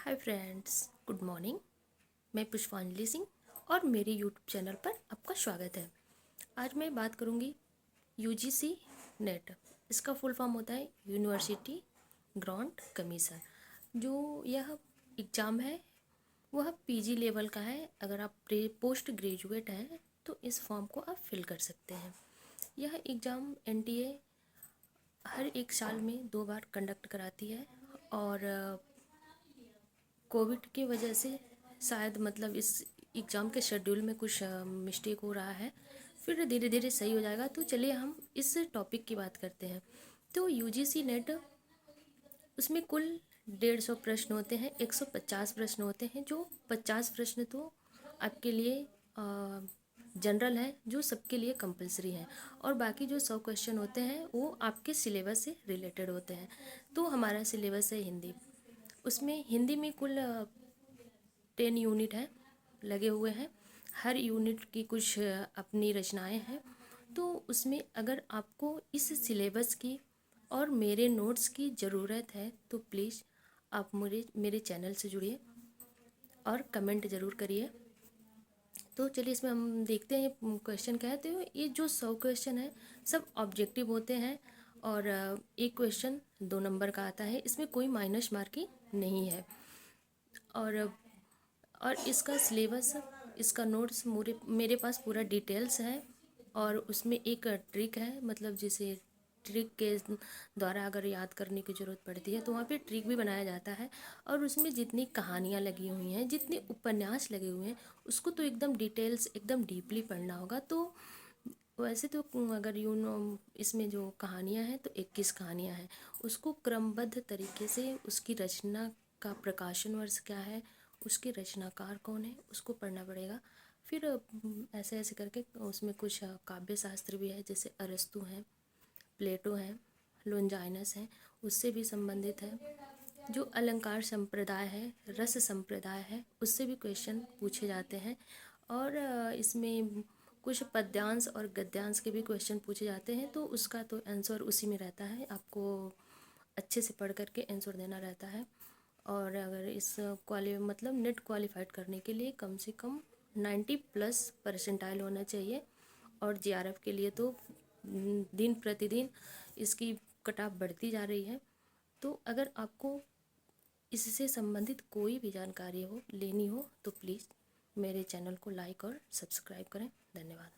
Hi friends, good morning. मैं पुष्पांजलि सिंह और मेरे यूट्यूब चैनल पर आपका स्वागत है। आज मैं बात करूंगी यूजीसी नेट। इसका फुल फॉर्म होता है यूनिवर्सिटी ग्रांट कमीशन। जो यह एग्ज़ाम है वह पीजी लेवल का है। अगर आप पोस्ट ग्रेजुएट हैं तो इस फॉर्म को आप फिल कर सकते हैं। यह एग्ज़ाम एनटीए हर एक साल में 2 बार कंडक्ट कराती है और कोविड की वजह से शायद इस एग्ज़ाम के शेड्यूल में कुछ मिस्टेक हो रहा है, फिर धीरे धीरे सही हो जाएगा। तो चलिए हम इस टॉपिक की बात करते हैं। तो यूजीसी नेट, उसमें कुल 150 प्रश्न होते हैं, 150 प्रश्न होते हैं। जो 50 प्रश्न तो आपके लिए जनरल है, जो सबके लिए कंपलसरी है, और बाकी जो 100 क्वेश्चन होते हैं वो आपके सिलेबस से रिलेटेड होते हैं। तो हमारा सिलेबस है हिंदी। उसमें हिंदी में कुल 10 यूनिट है लगे हुए हैं। हर यूनिट की कुछ अपनी रचनाएं हैं। तो उसमें अगर आपको इस सिलेबस की और मेरे नोट्स की ज़रूरत है तो प्लीज़ आप मेरे चैनल से जुड़िए और कमेंट ज़रूर करिए। तो चलिए इसमें हम देखते हैं क्वेश्चन क्या है। तो ये जो 100 क्वेश्चन है सब ऑब्जेक्टिव होते हैं और एक क्वेश्चन 2 नंबर का आता है। इसमें कोई माइनस मार्किंग नहीं है। और इसका सिलेबस, इसका नोट्स मेरे पास पूरा डिटेल्स है। और उसमें एक ट्रिक है, जिसे ट्रिक के द्वारा अगर याद करने की ज़रूरत पड़ती है तो वहाँ पे ट्रिक भी बनाया जाता है। और उसमें जितनी कहानियाँ लगी हुई हैं, जितने उपन्यास लगे हुए हैं, उसको तो एकदम डिटेल्स, एकदम डीपली पढ़ना होगा। तो वैसे तो अगर इसमें जो कहानियाँ हैं तो 21 कहानियाँ हैं। उसको क्रमबद्ध तरीके से, उसकी रचना का प्रकाशन वर्ष क्या है, उसके रचनाकार कौन है, उसको पढ़ना पड़ेगा। फिर ऐसे ऐसे करके उसमें कुछ काव्य शास्त्र भी है, जैसे अरस्तु हैं, प्लेटो हैं, लोंजाइनस हैं, उससे भी संबंधित है। जो अलंकार संप्रदाय है, रस संप्रदाय है, उससे भी क्वेश्चन पूछे जाते हैं। और इसमें कुछ पद्यांश और गद्यांश के भी क्वेश्चन पूछे जाते हैं। तो उसका तो आंसर उसी में रहता है, आपको अच्छे से पढ़ करके आंसर देना रहता है। और अगर इस नेट क्वालिफाइड करने के लिए कम से कम 90+ परसेंटाइल होना चाहिए। और जेआरएफ के लिए तो दिन प्रतिदिन इसकी कट ऑफ बढ़ती जा रही है। तो अगर आपको इससे संबंधित कोई भी जानकारी लेनी हो तो प्लीज़ मेरे चैनल को लाइक और सब्सक्राइब करें। धन्यवाद।